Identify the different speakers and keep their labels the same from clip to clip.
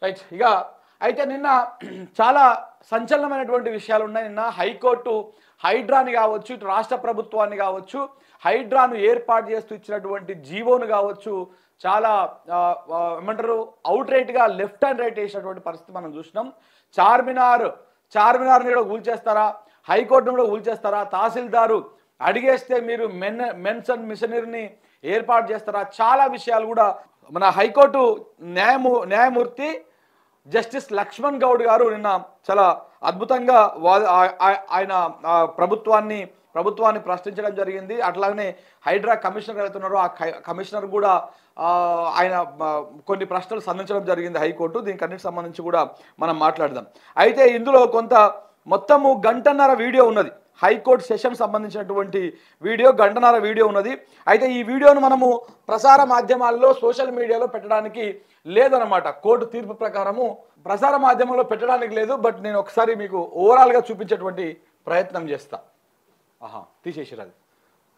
Speaker 1: Right. ఇక అయితే నిన్న చాలా సంచలనమైనటువంటి విషయాలు ఉన్నాయి. నిన్న హైకోర్టు హైడ్రాని కావచ్చు, ఇటు రాష్ట్ర ప్రభుత్వాన్ని కావచ్చు, హైడ్రాను ఏర్పాటు చేస్తూ ఇచ్చినటువంటి జీవోను కావచ్చు, చాలా ఏమంటారు అవుట్ రైట్గా లెఫ్ట్ అండ్ రైట్ వేసినటువంటి పరిస్థితి మనం చూసినాం. చార్మినార్ని కూడా కూల్చేస్తారా, హైకోర్టును కూడా కూల్చేస్తారా, తహసీల్దారు అడిగేస్తే మీరు మెన్స్ అండ్ మిషనరీని ఏర్పాటు చేస్తారా, చాలా విషయాలు కూడా మన హైకోర్టు న్యాయమూర్తి జస్టిస్ లక్ష్మణ్ గౌడ్ గారు నిన్న చాలా అద్భుతంగా ఆయన ప్రభుత్వాన్ని ప్రశ్నించడం జరిగింది. అట్లాగనే హైడ్రా కమిషనర్ అవుతున్నారు, ఆ కమిషనర్ కూడా ఆయన కొన్ని ప్రశ్నలు సంధించడం జరిగింది హైకోర్టు. దీనికి అన్నిటికి సంబంధించి కూడా మనం మాట్లాడదాం. అయితే ఇందులో మొత్తము గంటన్నర వీడియో ఉన్నది. హైకోర్టు సెషన్ సంబంధించినటువంటి వీడియో గంటన్నర వీడియో ఉన్నది. అయితే ఈ వీడియోను మనము ప్రసార మాధ్యమాల్లో సోషల్ మీడియాలో పెట్టడానికి లేదన్నమాట. కోర్టు తీర్పు ప్రకారము ప్రసార మాధ్యమంలో పెట్టడానికి లేదు. బట్ నేను ఒకసారి మీకు ఓవరాల్గా చూపించేటువంటి ప్రయత్నం చేస్తా. తీసేసారు అది,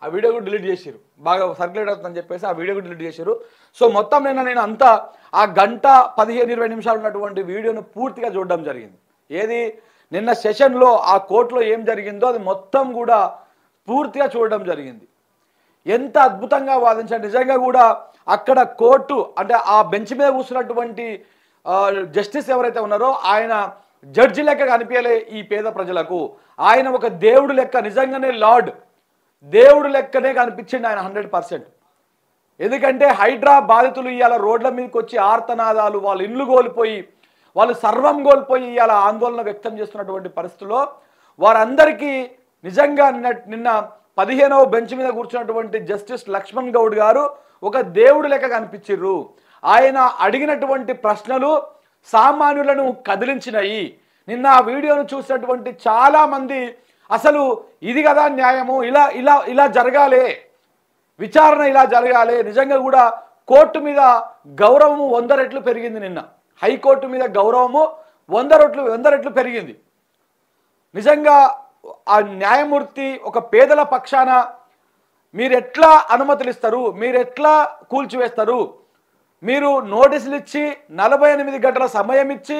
Speaker 1: ఆ వీడియో కూడా డిలీట్ చేసారు, బాగా సర్క్యులేట్ అవుతుందని చెప్పేసి ఆ వీడియో కూడా డిలీట్ చేశారు. సో మొత్తం నేను అంతా ఆ గంట 15-20 నిమిషాలు ఉన్నటువంటి వీడియోను పూర్తిగా చూడడం జరిగింది. ఏది నిన్న సెషన్లో ఆ కోర్టులో ఏం జరిగిందో అది మొత్తం కూడా పూర్తిగా చూడడం జరిగింది. ఎంత అద్భుతంగా వాదించారు నిజంగా కూడా. అక్కడ కోర్టు అంటే ఆ బెంచ్ మీద కూర్చున్నటువంటి జస్టిస్ ఎవరైతే ఉన్నారో ఆయన జడ్జి లెక్క కనిపించలే ఈ పేద ప్రజలకు. ఆయన ఒక దేవుడు లెక్క, నిజంగానే లార్డ్ దేవుడు లెక్కనే కనిపించింది ఆయన 100%. ఎందుకంటే హైడ్రా బాధితులు ఇవాళ రోడ్ల మీదకి వచ్చి ఆర్తనాదాలు, వాళ్ళ ఇండ్లు కోల్పోయి, వాళ్ళు సర్వం కోల్పోయి ఇవాళ ఆందోళన వ్యక్తం చేస్తున్నటువంటి పరిస్థితుల్లో వారందరికీ నిజంగా నిన్న 15వ బెంచ్ మీద కూర్చున్నటువంటి జస్టిస్ లక్ష్మణ్ గౌడ్ గారు ఒక దేవుడు లెక్క కనిపించారు. ఆయన అడిగినటువంటి ప్రశ్నలు సామాన్యులను కదిలించినాయి. నిన్న ఆ వీడియోను చూసినటువంటి చాలా మంది అసలు ఇది కదా న్యాయము, ఇలా ఇలా ఇలా జరగాలి, విచారణ ఇలా జరగాలి. నిజంగా కూడా కోర్టు మీద గౌరవము 100 రెట్లు పెరిగింది. నిన్న హైకోర్టు మీద గౌరవము 100 రెట్లు పెరిగింది. నిజంగా ఆ న్యాయమూర్తి ఒక పేదల పక్షాన మీరు ఎట్లా అనుమతులు ఇస్తారు, మీరు ఎట్లా కూల్చివేస్తారు, మీరు నోటీసులు ఇచ్చి 48 గంటల సమయం ఇచ్చి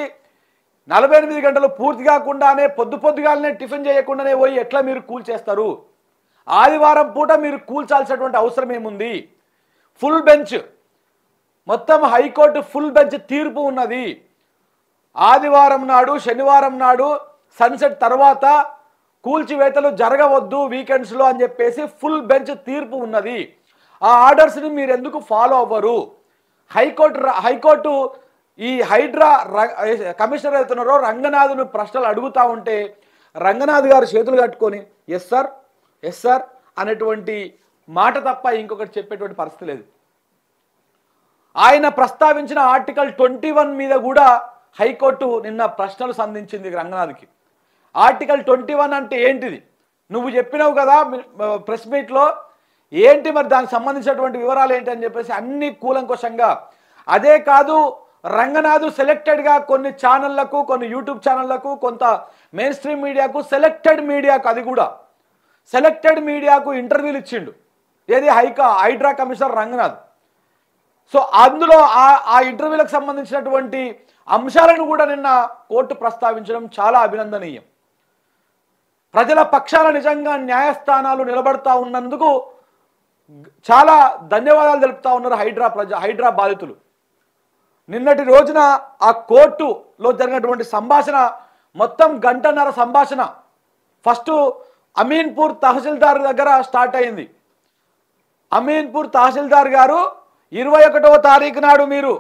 Speaker 1: 48 గంటలు పూర్తి కాకుండానే పొద్దుగాలనే టిఫిన్ చేయకుండానే పోయి ఎట్లా మీరు కూల్చేస్తారు? ఆదివారం పూట మీరు కూల్చాల్సినటువంటి అవసరం ఏముంది? ఫుల్ బెంచ్, మొత్తం హైకోర్టు ఫుల్ బెంచ్ తీర్పు ఉన్నది. ఆదివారం నాడు, శనివారం నాడు సన్సెట్ తర్వాత కూల్చివేతలు జరగవద్దు వీకెండ్స్లో అని చెప్పేసి ఫుల్ బెంచ్ తీర్పు ఉన్నది. ఆ ఆర్డర్స్ని మీరు ఎందుకు ఫాలో అవ్వరు? హైకోర్టు ఈ హైడ్రా కమిషనర్ అవుతున్నారో రంగనాథ్ను ప్రశ్నలు అడుగుతూ ఉంటే రంగనాథ్ గారు చేతులు కట్టుకొని ఎస్ సార్ అనేటువంటి మాట తప్ప ఇంకొకటి చెప్పేటువంటి పరిస్థితి లేదు. ఆయన ప్రస్తావించిన ఆర్టికల్ 21 మీద కూడా హైకోర్టు నిన్న ప్రశ్నలు సంధించింది రంగనాథ్కి. ఆర్టికల్ 21 అంటే ఏంటిది? నువ్వు చెప్పినావు కదా ప్రెస్ మీట్లో, ఏంటి మరి దానికి సంబంధించినటువంటి వివరాలు ఏంటి అని చెప్పేసి అన్ని కూలంకోశంగా. అదే కాదు, రంగనాథ్ సెలెక్టెడ్గా కొన్ని ఛానళ్లకు, కొన్ని యూట్యూబ్ ఛానళ్లకు, కొంత మెయిన్ స్ట్రీమ్ మీడియాకు, సెలెక్టెడ్ మీడియాకు, అది కూడా సెలెక్టెడ్ మీడియాకు ఇంటర్వ్యూలు ఇచ్చిండు. ఏది హైడ్రా కమిషనర్ రంగనాథ్. సో అందులో ఆ ఇంటర్వ్యూలకు సంబంధించినటువంటి అంశాలను కూడా నిన్న కోర్టు ప్రస్తావించడం చాలా అభినందనీయం. ప్రజల పక్షాన నిజంగా న్యాయస్థానాలు నిలబడతా ఉన్నందుకు చాలా ధన్యవాదాలు తెలుపుతా ఉన్నారు హైడ్రా బాధితులు. నిన్నటి రోజున ఆ కోర్టులో జరిగినటువంటి సంభాషణ మొత్తం గంటన్నర సంభాషణ. ఫస్ట్ అమీన్పూర్ తహసీల్దార్ దగ్గర స్టార్ట్ అయింది. అమీన్పూర్ తహసీల్దార్ గారు 21వ తారీఖు నాడు మీరు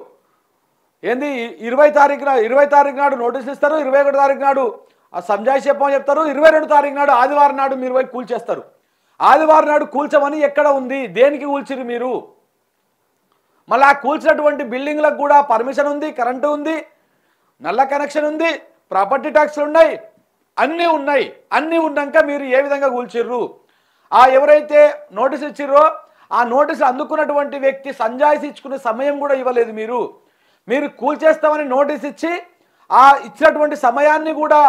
Speaker 1: ఏంది 20 తారీఖు నాడు నోటీసులు ఇస్తారు, 21 తారీఖు నాడు సంజాయిషి చెప్పమని చెప్తారు, 22 తారీఖు నాడు ఆదివారం నాడు మీరు పోయి కూల్చేస్తారు. ఆదివారం నాడు కూల్చమని ఎక్కడ ఉంది? దేనికి కూల్చిరు మీరు? మళ్ళీ ఆ కూల్చినటువంటి బిల్డింగ్లకు కూడా పర్మిషన్ ఉంది, కరెంటు ఉంది, నల్ల కనెక్షన్ ఉంది, ప్రాపర్టీ ట్యాక్స్లు ఉన్నాయి, అన్నీ ఉన్నాయి. అన్నీ ఉన్నాక మీరు ఏ విధంగా కూల్చిర్రు? ఆ ఎవరైతే నోటీసు ఇచ్చిర్రో ఆ నోటీసు అందుకున్నటువంటి వ్యక్తి సంజాయిషి ఇచ్చుకునే సమయం కూడా ఇవ్వలేదు. మీరు కూల్చేస్తామని నోటీస్ ఇచ్చి ఆ ఇచ్చినటువంటి సమయాన్ని కూడా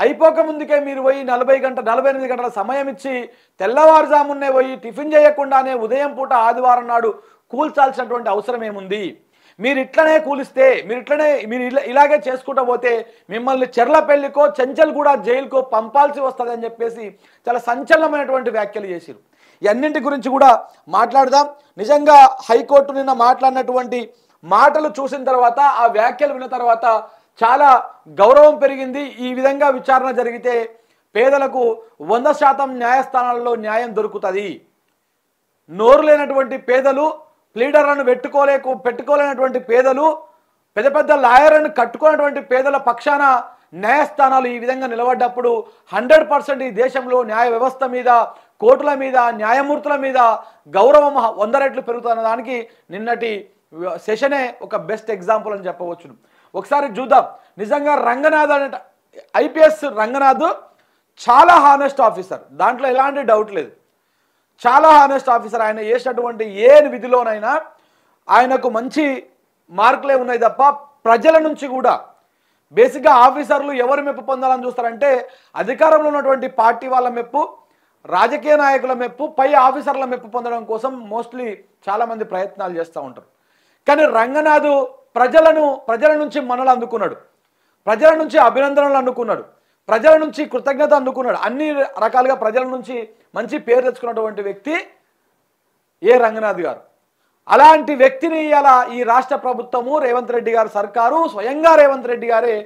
Speaker 1: అయిపోక ముందుకే మీరు పోయి 48 గంటల సమయం ఇచ్చి తెల్లవారుజామునే పోయి టిఫిన్ చేయకుండానే ఉదయం పూట ఆదివారం నాడు కూల్చాల్సినటువంటి అవసరం ఏముంది? మీరు ఇట్లనే కూలిస్తే మీరు ఇలాగే చేసుకుంటూ పోతే మిమ్మల్ని చెర్లపల్లికో చెంచల్గూడ జైలుకో పంపాల్సి వస్తుంది అని చెప్పేసి చాలా సంచలనమైనటువంటి వ్యాఖ్యలు చేశారు. ఇవన్నింటి గురించి కూడా మాట్లాడదాం. నిజంగా హైకోర్టు నిన్న మాట్లాడినటువంటి మాటలు చూసిన తర్వాత, ఆ వ్యాఖ్యలు విన్న తర్వాత చాలా గౌరవం పెరిగింది. ఈ విధంగా విచారణ జరిగితే పేదలకు 100% న్యాయస్థానాల్లో న్యాయం దొరుకుతుంది. నోరు లేనటువంటి పేదలు, ప్లీడర్లను పెట్టుకోలేనటువంటి పేదలు, పెద్ద పెద్ద లాయర్లను కట్టుకున్నటువంటి పేదల పక్షాన న్యాయస్థానాలు ఈ విధంగా నిలబడ్డప్పుడు 100% ఈ దేశంలో న్యాయ వ్యవస్థ మీద, కోర్టుల మీద, న్యాయమూర్తుల మీద గౌరవం 100 రెట్లు పెరుగుతున్న దానికి నిన్నటి సెషనే ఒక బెస్ట్ ఎగ్జాంపుల్ అని చెప్పవచ్చు. ఒకసారి చూద్దాం. నిజంగా రంగనాథ్ అనే ఐపీఎస్ రంగనాథ్ చాలా హానెస్ట్ ఆఫీసర్, దాంట్లో ఎలాంటి డౌట్ లేదు. చాలా హానెస్ట్ ఆఫీసర్. ఆయన చేసినటువంటి ఏ విధిలోనైనా ఆయనకు మంచి మార్కులే ఉన్నాయి తప్ప ప్రజల నుంచి కూడా బేసిక్గా ఆఫీసర్లు ఎవరు మెప్పు పొందాలని చూస్తారంటే అధికారంలో ఉన్నటువంటి పార్టీ వాళ్ళ మెప్పు, రాజకీయ నాయకుల మెప్పు, పై ఆఫీసర్ల మెప్పు పొందడం కోసం మోస్ట్లీ చాలామంది ప్రయత్నాలు చేస్తూ ఉంటారు. కానీ రంగనాథ్ ప్రజల నుంచి మనలు అందుకున్నాడు, ప్రజల నుంచి అభినందనలు అందుకున్నాడు, ప్రజల నుంచి కృతజ్ఞత అందుకున్నాడు. అన్ని రకాలుగా ప్రజల నుంచి మంచి పేరు తెచ్చుకున్నటువంటి వ్యక్తి ఏ రంగనాథ్ గారు. అలాంటి వ్యక్తిని ఇలా ఈ రాష్ట్ర ప్రభుత్వము, రేవంత్ రెడ్డి గారు సర్కారు, స్వయంగా రేవంత్ రెడ్డి గారే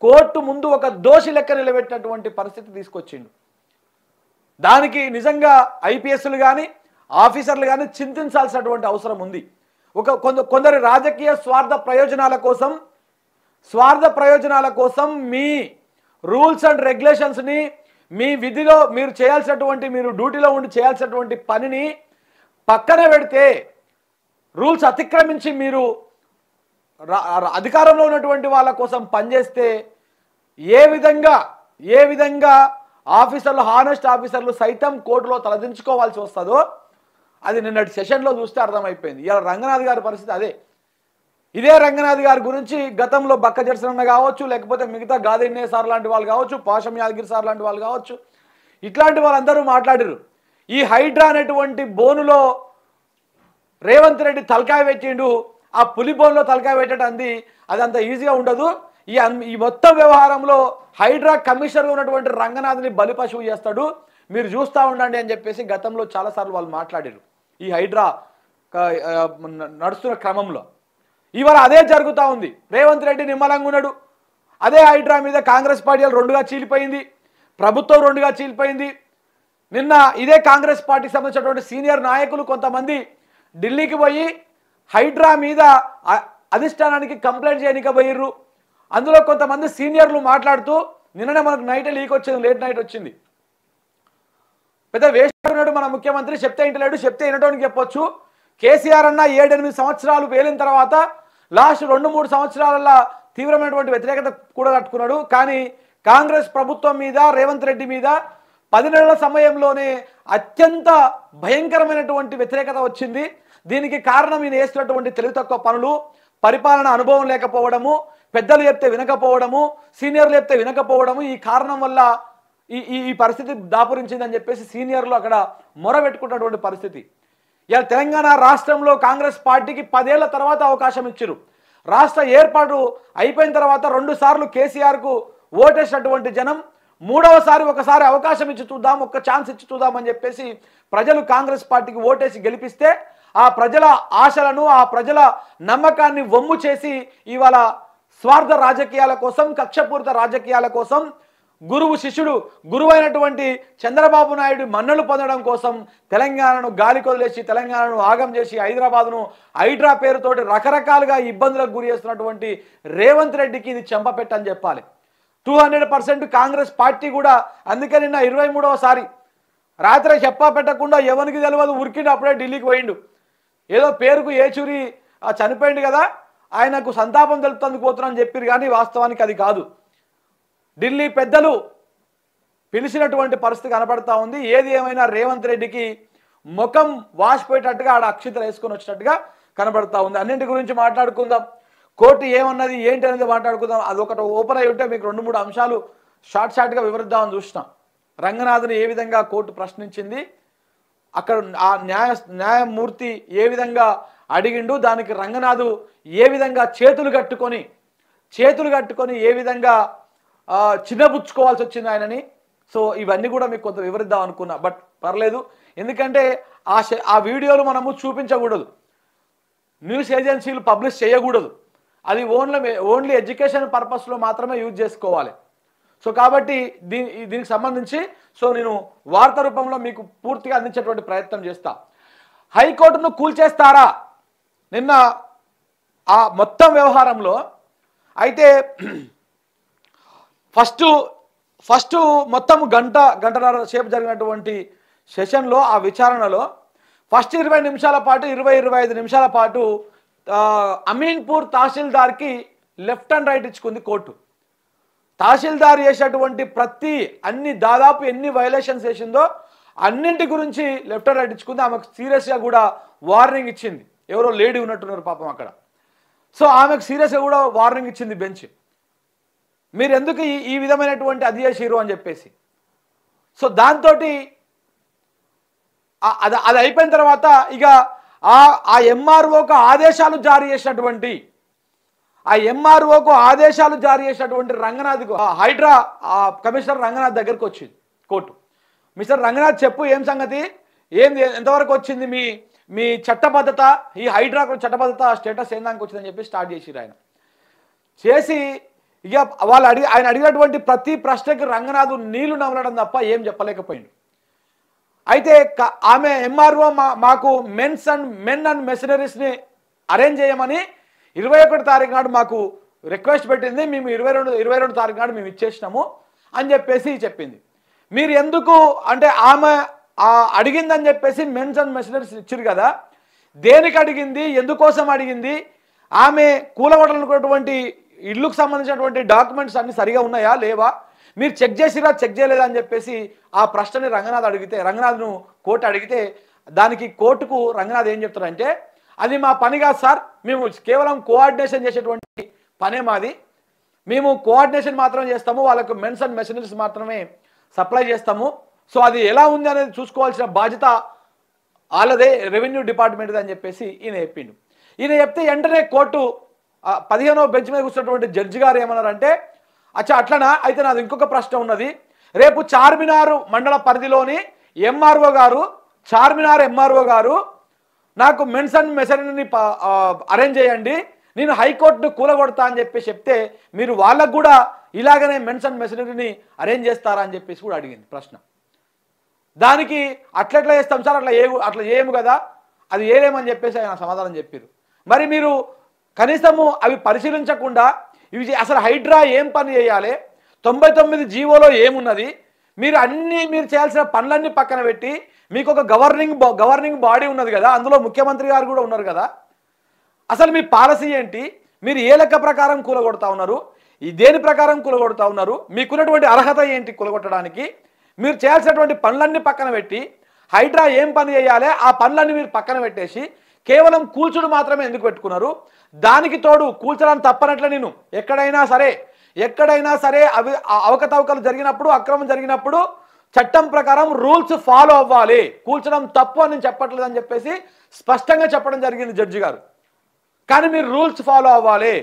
Speaker 1: కోర్టు ముందు ఒక దోషి లెక్క నిలబెట్టినటువంటి పరిస్థితి తీసుకొచ్చిండు. దానికి నిజంగా ఐపీఎస్లు కానీ ఆఫీసర్లు కానీ చింతించాల్సినటువంటి అవసరం ఉంది. కొందరి రాజకీయ స్వార్థ ప్రయోజనాల కోసం మీ రూల్స్ అండ్ రెగ్యులేషన్స్ని, మీ విధిలో మీరు డ్యూటీలో ఉండి చేయాల్సినటువంటి పనిని పక్కన పెడితే, రూల్స్ అతిక్రమించి మీరు అధికారంలో ఉన్నటువంటి వాళ్ళ కోసం పనిచేస్తే ఏ విధంగా ఆఫీసర్లు, హానెస్ట్ ఆఫీసర్లు సైతం కోర్టులో తలదించుకోవాల్సి వస్తుందో అది నిన్నటి సెషన్లో చూస్తే అర్థమైపోయింది. ఇలా రంగనాథ్ గారి పరిస్థితి అదే. ఇదే రంగనాథ్ గారి గురించి గతంలో బక్క జర్సన్ కావచ్చు, లేకపోతే మిగతా గాదిన్నే సార్ లాంటి వాళ్ళు కావచ్చు, పాషం యాదగిరి సార్ లాంటి వాళ్ళు కావచ్చు, ఇట్లాంటి వాళ్ళందరూ మాట్లాడారు. ఈ హైడ్రా అనేటువంటి బోనులో రేవంత్ రెడ్డి తలకాయ పెట్టిండు, ఆ పులి బోన్లో తలకాయ పెట్టండి, అదంత ఈజీగా ఉండదు. ఈ మొత్తం వ్యవహారంలో హైడ్రా కమిషనర్ ఉన్నటువంటి రంగనాథ్ని బలిపశువు చేస్తాడు, మీరు చూస్తూ ఉండండి అని చెప్పేసి గతంలో చాలాసార్లు వాళ్ళు మాట్లాడారు. ఈ హైడ్రా నడుస్తున్న క్రమంలో ఇవాళ అదే జరుగుతూ ఉంది. రేవంత్ రెడ్డి నిమ్మలంగా ఉన్నాడు. అదే హైడ్రా మీద కాంగ్రెస్ పార్టీలు 2గా చీలిపోయింది, ప్రభుత్వం 2గా చీలిపోయింది. నిన్న ఇదే కాంగ్రెస్ పార్టీకి సంబంధించినటువంటి సీనియర్ నాయకులు కొంతమంది ఢిల్లీకి పోయి హైడ్రా మీద అధిష్టానానికి కంప్లైంట్ చేయడానికి పోయిర్రు. అందులో కొంతమంది సీనియర్లు మాట్లాడుతూ, నిన్ననే మనకు లేట్ నైట్ వచ్చింది, పెద్ద వేస్ట్ ఉన్నాడు మన ముఖ్యమంత్రి, చెప్తే ఇంటలేడు, చెప్తే వినడానికి చెప్పొచ్చు. కేసీఆర్ అన్న 7-8 సంవత్సరాలు పేలిన తర్వాత లాస్ట్ 2-3 సంవత్సరాల తీవ్రమైనటువంటి వ్యతిరేకత కూడా కట్టుకున్నాడు. కానీ కాంగ్రెస్ ప్రభుత్వం మీద, రేవంత్ రెడ్డి మీద 10 నెలల సమయంలోనే అత్యంత భయంకరమైనటువంటి వ్యతిరేకత వచ్చింది. దీనికి కారణం ఈయన చేస్తున్నటువంటి తెలివి తక్కువ పనులు, పరిపాలన అనుభవం లేకపోవడము, పెద్దలు చెప్తే వినకపోవడము, సీనియర్లు చెప్తే వినకపోవడము, ఈ కారణం వల్ల ఈ పరిస్థితి దాపురించిందని చెప్పేసి సీనియర్లు అక్కడ మొరబెట్టుకున్నటువంటి పరిస్థితి. ఇలా తెలంగాణ రాష్ట్రంలో కాంగ్రెస్ పార్టీకి 10 ఏళ్ల తర్వాత అవకాశం ఇచ్చారు. రాష్ట్ర ఏర్పాటు అయిపోయిన తర్వాత 2 సార్లు కేసీఆర్కు ఓటేసినటువంటి జనం 3వసారి ఒకసారి అవకాశం ఇచ్చి చూద్దాం, ఒక్క ఛాన్స్ ఇచ్చి చూద్దాం అని చెప్పేసి ప్రజలు కాంగ్రెస్ పార్టీకి ఓటేసి గెలిపిస్తే ఆ ప్రజల ఆశలను, ఆ ప్రజల నమ్మకాన్ని వమ్ము చేసి ఇవాళ స్వార్థ రాజకీయాల కోసం, కక్షపూరిత రాజకీయాల కోసం, గురువైనటువంటి చంద్రబాబు నాయుడు మన్నలు పొందడం కోసం తెలంగాణను గాలికి వదిలేసి, తెలంగాణను ఆగం చేసి, హైదరాబాద్ను హైడ్రా పేరుతోటి రకరకాలుగా ఇబ్బందులకు గురి చేస్తున్నటువంటి రేవంత్ రెడ్డికి ఇది చెంపపెట్టని చెప్పాలి. 200% కాంగ్రెస్ పార్టీ కూడా. అందుకే నిన్న 23వసారి రాత్రి చెప్పా పెట్టకుండా ఎవరికి తెలియదు ఉరికిండు, అప్పుడే ఢిల్లీకి పోయిండు. ఏదో పేరుకు ఏచూరి చనిపోయిండు కదా, ఆయనకు సంతాపం తెలుపుతందుకు పోతున్నాను చెప్పారు, కానీ వాస్తవానికి అది కాదు. ఢిల్లీ పెద్దలు పిలిచినటువంటి పరిస్థితి కనపడతా ఉంది. ఏది ఏమైనా రేవంత్ రెడ్డికి ముఖం వాసిపోయేటట్టుగా ఆడ అక్షింతలు వేసుకొని వచ్చినట్టుగా కనబడతా ఉంది. అన్నింటి గురించి మాట్లాడుకుందాం. కోర్టు ఏమన్నది ఏంటి అనేది మాట్లాడుకుందాం. అదొకటి ఓపెన్ అయి ఉంటే మీకు 2-3 అంశాలు షార్ట్గా వివరిద్దామని చూసినాం. రంగనాథ్ని ఏ విధంగా కోర్టు ప్రశ్నించింది, అక్కడ ఆ న్యాయమూర్తి ఏ విధంగా అడిగిండు. దానికి రంగనాథు ఏ విధంగా చేతులు కట్టుకొని ఏ విధంగా చిన్నబుచ్చుకోవాల్సి వచ్చింది ఆయనని. సో ఇవన్నీ కూడా మీకు కొంత వివరిద్దాం అనుకున్నా, బట్ పర్లేదు. ఎందుకంటే ఆ వీడియోలు మనము చూపించకూడదు, న్యూస్ ఏజెన్సీలు పబ్లిష్ చేయకూడదు. అది ఓన్లీ ఎడ్యుకేషన్ పర్పస్లో మాత్రమే యూజ్ చేసుకోవాలి. సో కాబట్టి దీనికి సంబంధించి నేను వార్త రూపంలో మీకు పూర్తిగా అందించేటువంటి ప్రయత్నం చేస్తా. హైకోర్టును కూల్చేస్తారా నిన్న ఆ మొత్తం వ్యవహారంలో అయితే ఫస్ట్ మొత్తం గంటన్నర సేపు జరిగినటువంటి సెషన్లో ఆ విచారణలో ఫస్ట్ 20 నిమిషాల పాటు 25 నిమిషాల పాటు అమీన్పూర్ తహసీల్దార్కి లెఫ్ట్ అండ్ రైట్ ఇచ్చుకుంది కోర్టు. తహసీల్దార్ చేసేటువంటి దాదాపు ఎన్ని వైలేషన్స్ చేసిందో అన్నింటి గురించి లెఫ్ట్ అండ్ రైట్ ఇచ్చుకుంది. ఆమెకు సీరియస్గా కూడా వార్నింగ్ ఇచ్చింది. ఎవరో లేడీ ఉన్నట్టున్నారు పాపం అక్కడ. సో ఆమెకు సీరియస్గా కూడా వార్నింగ్ ఇచ్చింది బెంచ్, మీరు ఎందుకు ఈ విధమైనటువంటి అది చేసిరు అని చెప్పేసి. సో దాంతో అది అయిపోయిన తర్వాత ఇక ఆ ఎంఆర్ఓకు ఆదేశాలు జారీ చేసినటువంటి రంగనాథ్ హైడ్రా కమిషనర్ రంగనాథ్ దగ్గరకు వచ్చింది కోర్టు. మిస్టర్ రంగనాథ్ చెప్పు, ఏం సంగతి, ఎంతవరకు వచ్చింది మీ చట్టబద్ధత, ఈ హైడ్రా చట్టబద్ధత స్టేటస్ ఏందానికి వచ్చిందని చెప్పి స్టార్ట్ చేసిరు. ఆయన చేసి ఇక ఆయన అడిగినటువంటి ప్రతి ప్రశ్నకి రంగనాథ్ నీళ్లు నమలడం తప్ప ఏం చెప్పలేకపోయింది. అయితే ఆమె ఎంఆర్ఓ మాకు మెన్ అండ్ మెషినరీస్ని అరేంజ్ చేయమని 21 తారీఖు నాడు మాకు రిక్వెస్ట్ పెట్టింది. మేము 22 తారీఖు నాడు మేము ఇచ్చేసినాము అని చెప్పేసి చెప్పింది. మీరు ఎందుకు అంటే ఆమె అడిగిందని చెప్పేసి మెన్స్ అండ్ మెషినరీస్ ఇచ్చారు కదా, దేనికి అడిగింది, ఎందుకోసం అడిగింది, ఆమె కూలగొట్టాలనుకున్నటువంటి ఇల్లుకు సంబంధించినటువంటి డాక్యుమెంట్స్ అన్ని సరిగా ఉన్నాయా లేవా, మీరు చెక్ చేసిరా చెక్ చేయలేదా అని చెప్పేసి ఆ ప్రశ్నని రంగనాథ్ను కోర్టు అడిగితే దానికి కోర్టుకు రంగనాథ్ ఏం చెప్తారంటే, అది మా పని కాదు సార్, మేము కేవలం కోఆర్డినేషన్ చేసేటువంటి పనే మాది, మేము కోఆర్డినేషన్ మాత్రమే చేస్తాము, వాళ్ళకు మెన్స్ అండ్ మెషినరీస్ మాత్రమే సప్లై చేస్తాము. సో అది ఎలా ఉంది అనేది చూసుకోవాల్సిన బాధ్యత వాళ్ళదే, రెవెన్యూ డిపార్ట్మెంట్ అని చెప్పేసి ఈయన చెప్పిండు. ఈయన చెప్తే వెంటనే కోర్టు 15వ బెంచ్ మీద కూర్చున్నటువంటి జడ్జి గారు ఏమన్నారంటే, అట్లనా, అయితే నాది ఇంకొక ప్రశ్న ఉన్నది, రేపు చార్మినార్ మండల పరిధిలోని చార్మినార్ ఎంఆర్ఓ గారు నాకు మెన్స్ అండ్ మెషినరీని అరేంజ్ చేయండి, నేను హైకోర్టును కూలగొడతా అని చెప్పేసి చెప్తే మీరు వాళ్ళకు కూడా ఇలాగనే మెన్స్ అండ్ మెషినరీని అరేంజ్ చేస్తారా అని చెప్పేసి కూడా అడిగింది ప్రశ్న. దానికి అట్లా చేస్తాం సార్, అట్లా చేయము కదా, అది ఏలేమని చెప్పేసి ఆయన సమాధానం చెప్పారు. మరి మీరు కనీసము అవి పరిశీలించకుండా ఇవి అసలు హైడ్రా ఏం పని చేయాలి, 99 జీవోలో ఏమున్నది, మీరు చేయాల్సిన పనులన్నీ పక్కన పెట్టి మీకు ఒక గవర్నింగ్ బాడీ ఉన్నది కదా, అందులో ముఖ్యమంత్రి గారు కూడా ఉన్నారు కదా, అసలు మీ పాలసీ ఏంటి, మీరు ఏ లెక్క ప్రకారం కూలగొడతా ఉన్నారు, దేని ప్రకారం కూలగొడతా ఉన్నారు, మీకున్నటువంటి అర్హత ఏంటి కూలగొట్టడానికి, మీరు చేయాల్సినటువంటి పనులన్నీ పక్కన పెట్టి హైడ్రా ఏం పని చేయాలి ఆ పనులన్నీ మీరు పక్కన పెట్టేసి కేవలం కూల్చుడు మాత్రమే ఎందుకు పెట్టుకున్నారు. దానికి తోడు కూల్చడం తప్పనట్లే నేను ఎక్కడైనా సరే అవి అవకతవకలు జరిగినప్పుడు, అక్రమం జరిగినప్పుడు చట్టం ప్రకారం రూల్స్ ఫాలో అవ్వాలి, కూల్చడం తప్పు అని నేను చెప్పట్లేదని చెప్పేసి స్పష్టంగా చెప్పడం జరిగింది జడ్జి గారు. కానీ మీరు రూల్స్ ఫాలో అవ్వాలి,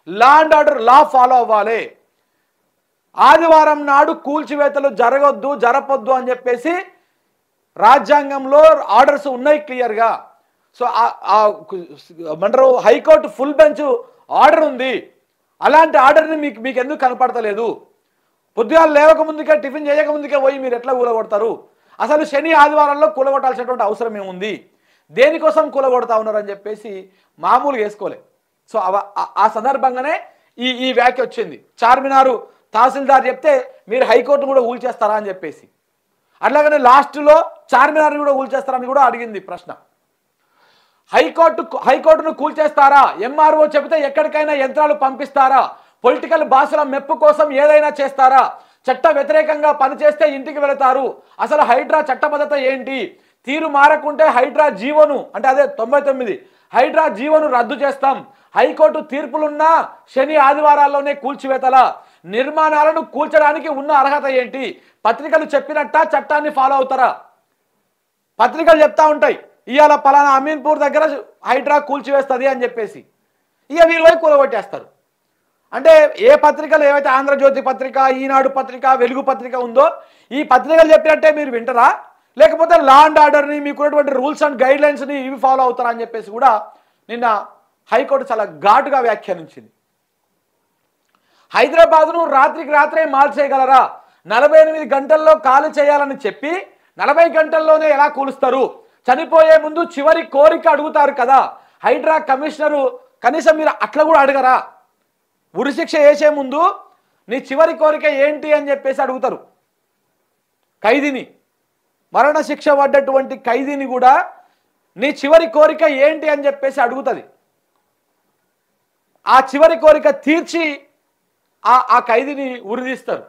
Speaker 1: law and order law follow అవ్వాలి, ఆదివారం నాడు కూల్చివేతలు జరపొద్దు అని చెప్పేసి రాజ్యాంగంలో ఆర్డర్స్ ఉన్నాయి క్లియర్గా. సో ఏమంటారు హైకోర్టు ఫుల్ బెంచ్ ఆర్డర్ ఉంది, అలాంటి ఆర్డర్ని మీకు ఎందుకు కనపడతలేదు, పొద్దుగాలు లేవక ముందుకే టిఫిన్ చేయక ముందుకే పోయి మీరు ఎట్లా కూలగొడతారు, అసలు శని ఆదివారాల్లో కూలగొట్టాల్సినటువంటి అవసరం ఏముంది, దేనికోసం కూలగొడతా ఉన్నారని చెప్పేసి మామూలుగా వేసుకోలే. సో ఆ సందర్భంగానే ఈ వ్యాఖ్య వచ్చింది. చార్మినారు తహసీల్దార్ చెప్తే మీరు హైకోర్టును కూడా ఊల్చేస్తారా అని చెప్పేసి, అట్లాగనే లాస్ట్లో చార్మినార్ని కూడా ఊల్చేస్తారని కూడా అడిగింది ప్రశ్న. హైకోర్టును కూల్చేస్తారా, ఎంఆర్ఓ చెబితే ఎక్కడికైనా యంత్రాలు పంపిస్తారా, పొలిటికల్ భాషల మెప్పు కోసం ఏదైనా చేస్తారా, చట్ట వ్యతిరేకంగా పనిచేస్తే ఇంటికి వెళతారు, అసలు హైడ్రా చట్టబద్ధత ఏంటి, తీరు మారకుంటే హైడ్రా జీవోను అంటే అదే 99 హైడ్రా జీవోను రద్దు చేస్తాం, హైకోర్టు తీర్పులున్నా శని ఆదివారాల్లోనే కూల్చివేతల, నిర్మాణాలను కూల్చడానికి ఉన్న అర్హత ఏంటి, పత్రికలు చెప్పినట్ట చట్టాన్ని ఫాలో అవుతారా, పత్రికలు చెప్తా ఉంటాయి ఇవాళ పలానా అమీన్పూర్ దగ్గర హైడ్రా కూల్చివేస్తుంది అని చెప్పేసి ఇక వీళ్ళు పోయి కూలగొట్టేస్తారు. అంటే ఏ పత్రికలు ఏవైతే ఆంధ్రజ్యోతి పత్రిక, ఈనాడు పత్రిక, వెలుగు పత్రిక ఉందో ఈ పత్రికలు చెప్పినట్టే మీరు వింటారా, లేకపోతే లా అండ్ ఆర్డర్ని మీకున్నటువంటి రూల్స్ అండ్ గైడ్ లైన్స్ని ఇవి ఫాలో అవుతారా అని చెప్పేసి కూడా నిన్న హైకోర్టు చాలా ఘాటుగా వ్యాఖ్యానించింది. హైదరాబాద్ను రాత్రికి రాత్రే మార్చేయగలరా, 48 గంటల్లో ఖాళీ చేయాలని చెప్పి 40 గంటల్లోనే ఎలా కూలుస్తారు, చనిపోయే ముందు చివరి కోరిక అడుగుతారు కదా, హైడ్రా కమిషనరు కనీసం మీరు అట్లా కూడా అడగరా, ఉరిశిక్ష వేసే ముందు నీ చివరి కోరిక ఏంటి అని చెప్పేసి అడుగుతారు. ఖైదీని, మరణశిక్ష పడ్డటువంటి ఖైదీని కూడా నీ చివరి కోరిక ఏంటి అని చెప్పేసి అడుగుతుంది. ఆ చివరి కోరిక తీర్చి ఆ ఖైదీని ఉరిదీస్తారు.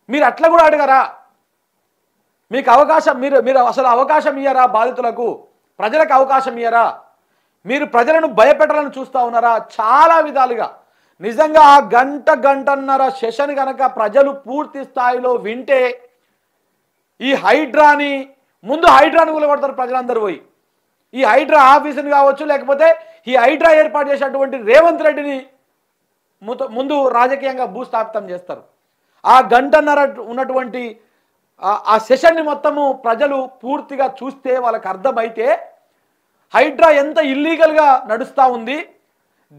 Speaker 1: మీరు అట్లా కూడా అడగరా, మీకు అవకాశం మీరు అసలు అవకాశం ఇయ్యరా, బాధితులకు ప్రజలకు అవకాశం ఇయ్యరా, మీరు ప్రజలను భయపెట్టాలని చూస్తూ ఉన్నారా? చాలా విధాలుగా నిజంగా ఆ గంటన్నర సెషన్ కనుక ప్రజలు పూర్తి స్థాయిలో వింటే ఈ హైడ్రాని కూలగొడతారు ప్రజలందరూ పోయి. ఈ హైడ్రా ఆఫీసుని కావచ్చు, లేకపోతే ఈ హైడ్రా ఏర్పాటు చేసినటువంటి రేవంత్ రెడ్డిని ముందు రాజకీయంగా భూస్థాపితం చేస్తారు. ఆ గంటన్నర ఉన్నటువంటి ఆ సెషన్ని మొత్తము ప్రజలు పూర్తిగా చూస్తే వాళ్ళకి అర్థమైతే హైడ్రా ఎంత ఇల్లీగల్గా నడుస్తూ ఉంది,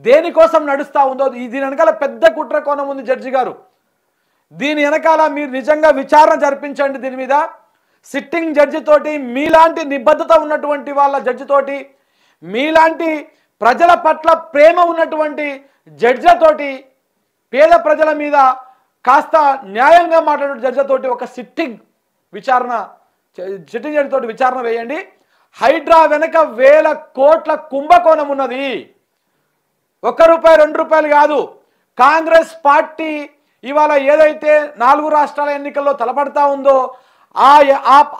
Speaker 1: దేనికోసం నడుస్తూ ఉందో, దీని వెనకాల పెద్ద కుట్ర కోణం ఉంది. జడ్జి గారు, దీని వెనకాల మీరు నిజంగా విచారణ జరిపించండి. దీని మీద సిట్టింగ్ జడ్జి తోటి, మీలాంటి నిబద్ధత ఉన్నటువంటి వాళ్ళ జడ్జి తోటి, మీలాంటి ప్రజల పట్ల ప్రేమ ఉన్నటువంటి జడ్జిలతోటి, పేద ప్రజల మీద కాస్త న్యాయంగా మాట్లాడే జడ్జిలతోటి ఒక సిట్టింగ్ జడ్జి తోటి విచారణ వేయండి. హైడ్రా వెనక వేల కోట్ల కుంభకోణం ఉన్నది. ₹1, ₹2 కాదు. కాంగ్రెస్ పార్టీ ఇవాళ ఏదైతే 4 రాష్ట్రాల ఎన్నికల్లో తలపడతా ఉందో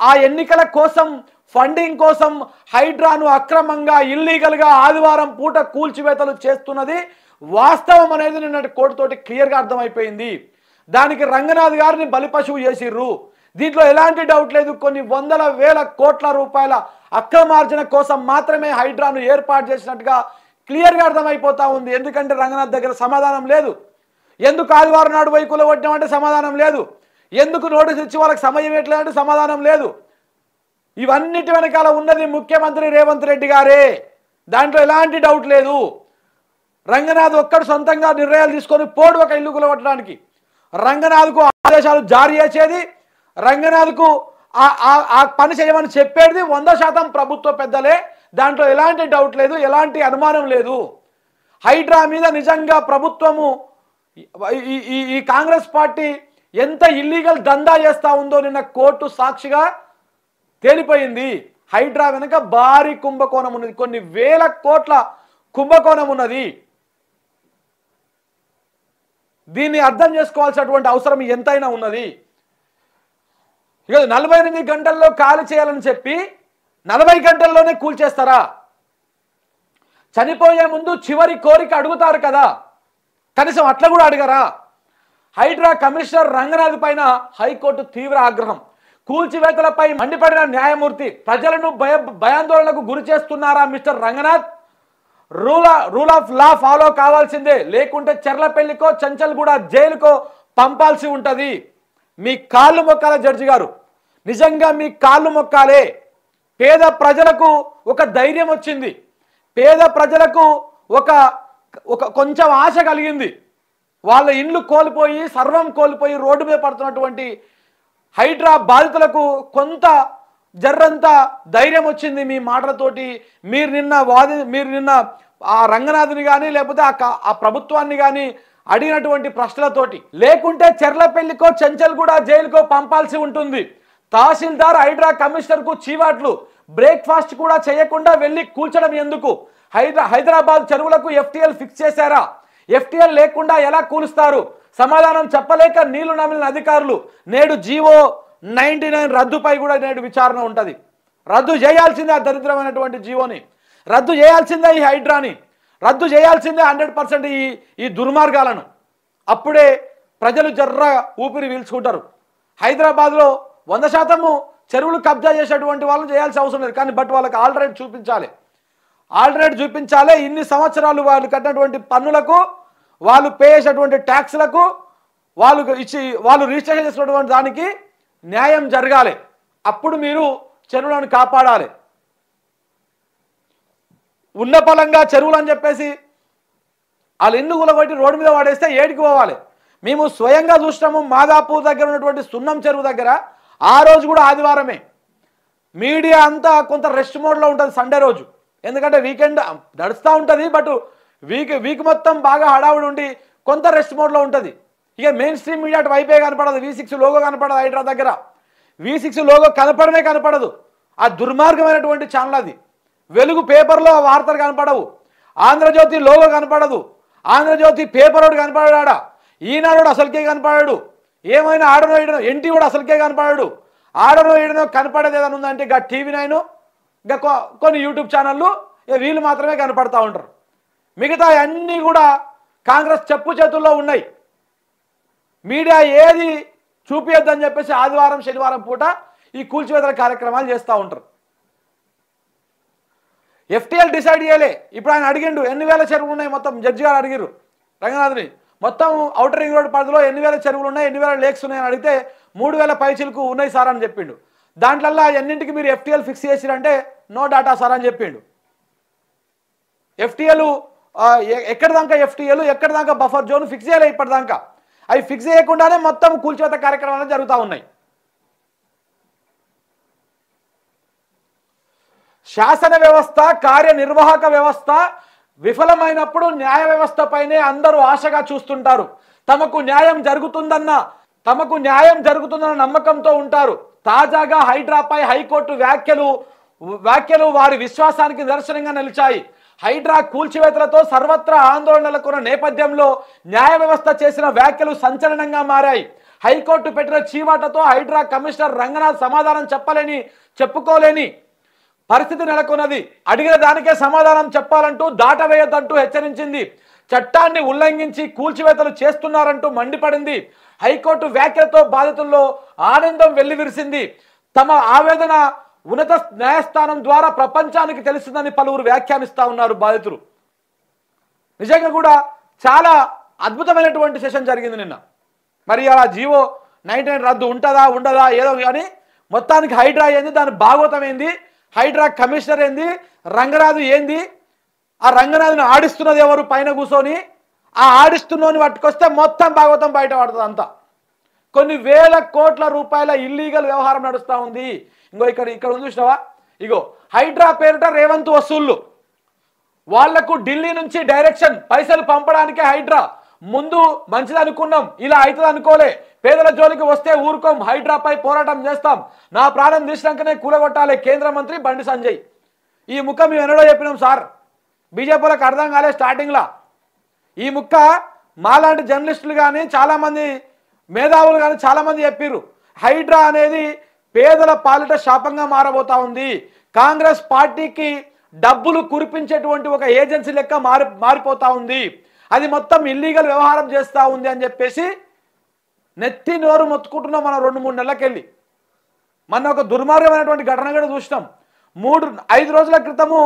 Speaker 1: ఆ ఎన్నికల కోసం, ఫండింగ్ కోసం హైడ్రాను అక్రమంగా, ఇల్లీగల్గా ఆదివారం పూట కూల్చివేతలు చేస్తున్నది వాస్తవం అనేది నిన్నటి కోర్టుతోటి క్లియర్గా అర్థమైపోయింది. దానికి రంగనాథ్ గారిని బలిపశువు చేసిర్రు. దీంట్లో ఎలాంటి డౌట్ లేదు. కొన్ని వందల వేల కోట్ల రూపాయల అక్రమార్జన కోసం మాత్రమే హైడ్రాను ఏర్పాటు చేసినట్టుగా క్లియర్గా అర్థమైపోతా ఉంది. ఎందుకంటే రంగనాథ్ దగ్గర సమాధానం లేదు. ఎందుకు ఆదివారం నాడు పోయి కూలగొట్టామంటే సమాధానం లేదు. ఎందుకు నోటీస్ ఇచ్చి వాళ్ళకి సమయం ఇవ్వట్లేదంటే సమాధానం లేదు. ఇవన్నిటి వెనకాల ఉన్నది ముఖ్యమంత్రి రేవంత్ రెడ్డి గారే, దాంట్లో ఎలాంటి డౌట్ లేదు. రంగనాథ్ ఒక్కడు సొంతంగా నిర్ణయాలు తీసుకొని పోడు ఒక ఇల్లు కూలగొట్టడానికి. రంగనాథ్కు ఆదేశాలు జారీ చేసేది, రంగనాథ్కు ఆ పని చేయమని చెప్పేది 100% ప్రభుత్వ పెద్దలే. దాంట్లో ఎలాంటి డౌట్ లేదు, ఎలాంటి అనుమానం లేదు. హైడ్రా మీద నిజంగా ప్రభుత్వము, ఈ కాంగ్రెస్ పార్టీ ఎంత ఇల్లీగల్ దందా చేస్తూ ఉందో నిన్న కోర్టు సాక్షిగా తేలిపోయింది. హైడ్రా వెనక భారీ కుంభకోణం ఉన్నది, కొన్ని వేల కోట్ల కుంభకోణం ఉన్నది. దీన్ని అర్థం చేసుకోవాల్సినటువంటి అవసరం ఎంతైనా ఉన్నది. ఇక 48 గంటల్లో ఖాళీ చేయాలని చెప్పి 40 గంటల్లోనే కూల్చేస్తారా? చనిపోయే ముందు చివరి కోరిక అడుగుతారు కదా, కనీసం అట్లా కూడా అడగరా? హైడ్రా కమిషనర్ రంగనాథ్ పైన హైకోర్టు తీవ్ర ఆగ్రహం. కూల్చివేతలపై మండిపడిన న్యాయమూర్తి, ప్రజలను భయాందోళనకు గురి చేస్తున్నారా mister Ranganath? Rule of law follow కావాల్సిందే, లేకుంటే చెర్లపల్లికో చెంచల్గూడ జైలుకో పంపాల్సి ఉంటుంది. మీ కాళ్ళు మొక్కాలే జడ్జి గారు, నిజంగా మీ కాళ్ళు మొక్కాలే. పేద ప్రజలకు ఒక ధైర్యం వచ్చింది, పేద ప్రజలకు ఒక కొంచెం ఆశ కలిగింది. వాళ్ళ ఇండ్లు కోల్పోయి, సర్వం కోల్పోయి రోడ్డు మీద పడుతున్నటువంటి హైడ్రా బాధితులకు కొంత జర్రంత ధైర్యం వచ్చింది మీ మాటలతోటి. మీరు నిన్న ఆ రంగనాథ్ని కానీ, లేకపోతే ఆ ప్రభుత్వాన్ని కానీ అడిగినటువంటి ప్రశ్నలతోటి. లేకుంటే చెర్లపల్లికో చెంచల్గూడ జైలుకో పంపాల్సి ఉంటుంది. తహసీల్దార్ హైడ్రా కమిషనర్కు చీవాట్లు, బ్రేక్ఫాస్ట్ కూడా చేయకుండా వెళ్ళి కూల్చడం ఎందుకు? హైదరాబాద్ చెరువులకు FTL ఫిక్స్ చేశారా? FTL లేకుండా ఎలా కూలుస్తారు? సమాధానం చెప్పలేక నీళ్లు నమిలిన అధికారులు. నేడు జీవో 99 రద్దుపై కూడా నేడు విచారణ ఉంటుంది. రద్దు చేయాల్సిందే ఆ దరిద్రమైనటువంటి జీవోని, రద్దు చేయాల్సిందే ఈ హైడ్రాని, రద్దు చేయాల్సిందే 100% ఈ దుర్మార్గాలను. అప్పుడే ప్రజలు జర్ర ఊపిరి పీల్చుకుంటారు. హైదరాబాద్లో 100% చెరువులు కబ్జా చేసేటువంటి వాళ్ళు చేయాల్సిన అవసరం లేదు, కానీ బట్ వాళ్ళకి ఆల్టర్నేట్ చూపించాలి. ఇన్ని సంవత్సరాలు వాళ్ళు కట్టినటువంటి పన్నులకు, వాళ్ళు పే చేసేటువంటి ట్యాక్స్లకు, వాళ్ళు రిజిస్ట్రేషన్ చేసినటువంటి దానికి న్యాయం జరగాలి. అప్పుడు మీరు చెరువులను కాపాడాలి. ఉన్న పలంగా చెరువులు అని చెప్పేసి వాళ్ళు ఇల్లు కూలగొట్టి రోడ్డు మీద వాడేస్తే ఏడికి పోవాలి? మేము స్వయంగా చూసినాము. మాదాపూర్ దగ్గర ఉన్నటువంటి సున్నం చెరువు దగ్గర ఆ రోజు కూడా ఆదివారమే మీడియా అంతా కొంత రెస్ట్ మోడ్లో ఉంటుంది సండే రోజు, ఎందుకంటే వీకెండ్ నడుస్తూ ఉంటుంది. బట్ వీక్ మొత్తం బాగా హడావుడి ఉండి కొంత రెస్ట్ మోడ్లో ఉంటుంది. ఇక మెయిన్ స్ట్రీమ్ మీడియా అటు వైపే కనపడదు, V6 లోగో కనపడదు. హైడ్రా దగ్గర V6 లోగో కనపడదు. ఆ దుర్మార్గమైనటువంటి ఛానల్ అది. వెలుగు పేపర్లో వార్తలు కనపడవు, ఆంధ్రజ్యోతి లోగో కనపడదు, ఆంధ్రజ్యోతి పేపర్ ఒకటి కనపడాడా, ఈనాడు అసలుకే కనపడాడు, ఏమైనా ఆడనో ఈడనో ఎన్టీ కూడా అసలుకే కనపడాడు. ఆడనో ఈడనో కనపడేది ఏదైనా ఉందంటే ఇక TV9 ఇంకా కొన్ని యూట్యూబ్ ఛానళ్ళు వీళ్ళు మాత్రమే కనపడతా ఉంటారు. మిగతా అన్నీ కూడా కాంగ్రెస్ చెప్పు చేతుల్లో ఉన్నాయి. మీడియా ఏది చూపించద్దని చెప్పేసి ఆదివారం శనివారం పూట ఈ కూల్చివేతల కార్యక్రమాలు చేస్తూ ఉంటారు. FTL డిసైడ్ చేయలే. ఇప్పుడు ఆయన అడిగిండు ఎన్ని వేల చెరువులు ఉన్నాయి మొత్తం. జడ్జి గారు అడిగిరు రంగనాథ్ని, మొత్తం ఔటర్ రింగ్ రోడ్ పరిధిలో ఎన్ని వేల చెరువులు ఉన్నాయి, ఎన్ని వేల లేక్స్ ఉన్నాయని అడిగితే 3000 పైచిలకు ఉన్నాయి సార్ అని చెప్పిండు. దాంట్లల్లో ఎన్నింటికి మీరు FTL ఫిక్స్ చేసిరంటే నో డాటా సార్ అని చెప్పిండు. FTL ఎక్కడి దాకా FTL ఎక్కడి దాకా బఫర్ జోన్ ఫిక్స్ చేయలే ఇప్పటిదాకా. అవి ఫిక్స్ చేయకుండానే మొత్తం కూల్చివేత కార్యక్రమాలు జరుగుతూ ఉన్నాయి. శాసన వ్యవస్థ, కార్యనిర్వాహక వ్యవస్థ విఫలమైనప్పుడు న్యాయ వ్యవస్థపైనే అందరూ ఆశగా చూస్తుంటారు. తమకు న్యాయం జరుగుతుందన్న నమ్మకంతో ఉంటారు. తాజాగా హైడ్రాపై హైకోర్టు వ్యాఖ్యలు వారి విశ్వాసానికి నిదర్శనంగా నిలిచాయి. హైడ్రా కూల్చివేతలతో సర్వత్రా ఆందోళన నెలకొన్న నేపథ్యంలో న్యాయ వ్యవస్థ చేసిన వ్యాఖ్యలు సంచలనంగా మారాయి. హైకోర్టు పెట్టిన చీవాటతో హైడ్రా కమిషనర్ రంగనాథ్ సమాధానం చెప్పుకోలేని పరిస్థితి నెలకొన్నది. అడిగిన దానికే సమాధానం చెప్పాలంటూ దాటవేయొద్దంటూ హెచ్చరించింది. చట్టాన్ని ఉల్లంఘించి కూల్చివేతలు చేస్తున్నారంటూ మండిపడింది. హైకోర్టు వ్యాఖ్యలతో బాధితుల్లో ఆనందం వెల్లివిరిసింది. తమ ఆవేదన ఉన్నత న్యాయస్థానం ద్వారా ప్రపంచానికి తెలుస్తుందని పలువురు వ్యాఖ్యానిస్తా ఉన్నారు బాధితులు. నిజంగా కూడా చాలా అద్భుతమైనటువంటి సెషన్ జరిగింది నిన్న. మరి అలా జీవో 99 రద్దు ఉంటుందా ఉండదా ఏదో కానీ మొత్తానికి హైడ్రా ఏంది, దాని భాగవతం ఏంది, హైడ్రా కమిషనర్ ఏంది, రంగనాథ్ ఏంది, ఆ రంగనాథ్ని ఆడిస్తున్నది ఎవరు పైన కూర్చొని, ఆ ఆడిస్తున్నోని పట్టుకొస్తే మొత్తం భాగవతం బయట పడుతుంది అంతా. కొన్ని వేల కోట్ల రూపాయల ఇల్లీగల్ వ్యవహారం నడుస్తూ ఉంది. ఇక్కడ ఉంది చూసినావా, ఇగో హైడ్రా పేరిట రేవంత్ వసూళ్ళు. వాళ్లకు ఢిల్లీ నుంచి డైరెక్షన్, పైసలు పంపడానికే హైడ్రా. ముందు మంచిది అనుకున్నాం, ఇలా అవుతుంది అనుకోలే. పేదల జోలికి వస్తే ఊరుకోం, హైడ్రాపై పోరాటం చేస్తాం, నా ప్రాణం తీసినాకనే కూలగొట్టాలి కేంద్ర మంత్రి బండి సంజయ్. ఈ ముక్క మేము ఎన్నడో చెప్పినాం సార్, బీజేపీలకు అర్థం కాలే స్టార్టింగ్లా. ఈ ముక్క మాలాంటి జర్నలిస్టులు కానీ చాలామంది మేధావులు కానీ చాలామంది చెప్పారు. హైడ్రా అనేది పేదల పాలిట శాపంగా మారబోతా ఉంది. కాంగ్రెస్ పార్టీకి డబ్బులు కురిపించేటువంటి ఒక ఏజెన్సీ లెక్క మారిపోతా ఉంది. అది మొత్తం ఇల్లీగల్ వ్యవహారం చేస్తూ ఉంది అని చెప్పేసి నెత్తి నోరు మొత్తుకుంటున్నాం మనం 2-3 నెలలకెళ్ళి. మన ఒక దుర్మార్గమైనటువంటి ఘటన కూడా చూసినాం. 5 రోజుల క్రితము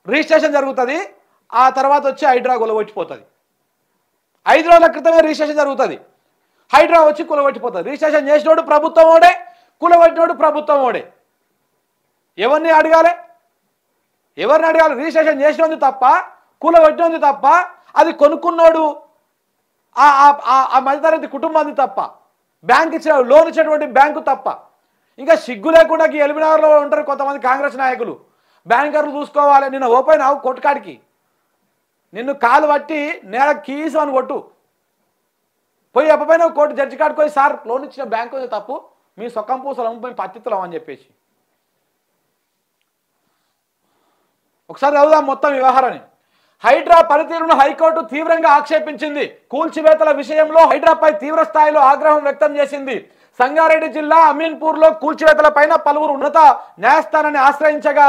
Speaker 1: రిజిస్ట్రేషన్ జరుగుతుంది, ఆ తర్వాత వచ్చి హైడ్రా కొలగొచ్చిపోతుంది. 5 రోజుల క్రితమే రిజిస్ట్రేషన్ జరుగుతుంది, హైడ్రా వచ్చి కులగొట్టిపోతుంది. రిజిస్ట్రేషన్ చేసినోడు ప్రభుత్వం ఓడే, కులగొట్టినోడు ప్రభుత్వం ఓడే. ఎవరిని అడగాలి? రిజిస్ట్రేషన్ చేసినోంది తప్ప, కూలగొట్టినోంది తప్ప, అది కొనుక్కున్నోడు ఆ మధ్యతరగతి కుటుంబాన్ని తప్ప, బ్యాంక్ లోన్ ఇచ్చేటువంటి బ్యాంకు తప్ప. ఇంకా సిగ్గు లేకుండా ఎల్బీనగర్లో ఉంటారు కొంతమంది కాంగ్రెస్ నాయకులు. బ్యాంకర్లు చూసుకోవాలి, నిన్న ఓపెన్ అవు కొట్టుకాడికి, నిన్ను కాలు పట్టి నేల కీసు అని కొట్టు పోయి ఎప్పపోయినా కోర్టు జడ్జి కాడికి పోయి సార్ లోన్ ఇచ్చిన బ్యాంకు ఉంది తప్పు, మీ సొక్కం పూసలు అమ్ముపోయి పత్తిత్తులం అని చెప్పేసి. ఒకసారి చదువుదాం మొత్తం వ్యవహారాన్ని. హైడ్రా పనితీరును హైకోర్టు తీవ్రంగా ఆక్షేపించింది. కూల్చివేతల విషయంలో హైడ్రాపై తీవ్ర స్థాయిలో ఆగ్రహం వ్యక్తం చేసింది. సంగారెడ్డి జిల్లా అమీన్పూర్లో కూల్చివేతలపైన పలువురు ఉన్నత న్యాయస్థానాన్ని ఆశ్రయించగా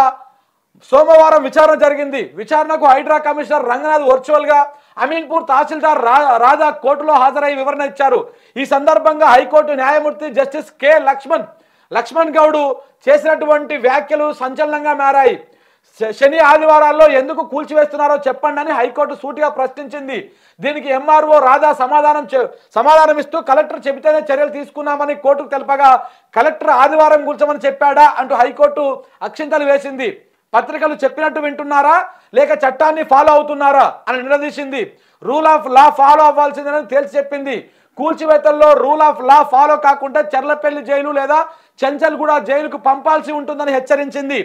Speaker 1: సోమవారం విచారణ జరిగింది. విచారణకు హైడ్రా కమిషనర్ రంగనాథ్ వర్చువల్గా అమీన్పూర్ తహసీల్దార్ రాజా కోర్టులో హాజరై వివరణ ఇచ్చారు. ఈ సందర్భంగా హైకోర్టు న్యాయమూర్తి జస్టిస్ కె లక్ష్మణ్ లక్ష్మణ్ గౌడ్ చేసినటువంటి వ్యాఖ్యలు సంచలనంగా మారాయి. శని ఆదివారాల్లో ఎందుకు కూల్చివేస్తున్నారో చెప్పండి అని హైకోర్టు సూటిగా ప్రశ్నించింది. దీనికి ఎంఆర్ఓ రాధా సమాధానం ఇస్తూ కలెక్టర్ చెబితేనే చర్యలు తీసుకున్నామని కోర్టుకు తెలపగా కలెక్టర్ ఆదివారం కూల్చమని చెప్పాడా అంటూ హైకోర్టు అక్షింతలు వేసింది. పత్రికలు చెప్పినట్టు వింటున్నారా లేక చట్టాన్ని ఫాలో అవుతున్నారా అని నిలదీసింది. రూల్ ఆఫ్ లా ఫాలో అవ్వాల్సిందని తేల్చి చెప్పింది. కూల్చివేతల్లో రూల్ ఆఫ్ లా ఫాలో కాకుండా చర్లపల్లి జైలు లేదా చెంచల్గూడ జైలుకు పంపాల్సి ఉంటుందని హెచ్చరించింది.